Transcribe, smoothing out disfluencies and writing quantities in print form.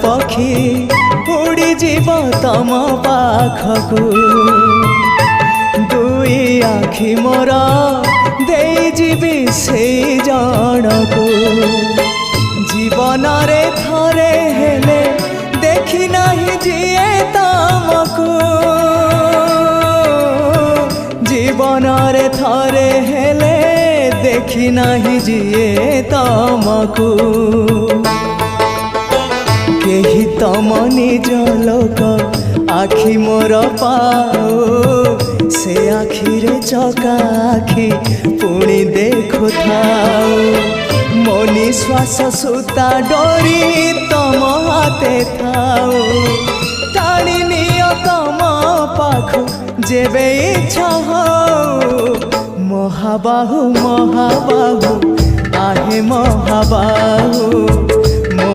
पक्षी उड़ी जीव तम पाखकू दुई आखि मोर देई जीवी से जनकू जीवन रे थरे हेले देखी नहीं जिए तमकू जीवन रे थरे हेले देखी नहीं जिए तमकू केही तम निज लोक आखि मोर पाओ से आखि रे चका आखि पुणी देखु थाओ मो निश्वास सुता डोरी तम हाथे थाओ टाणी नियो तम पाखु जेबे इच्छा हो महाबाहु महाबाहु आहे महाबाहु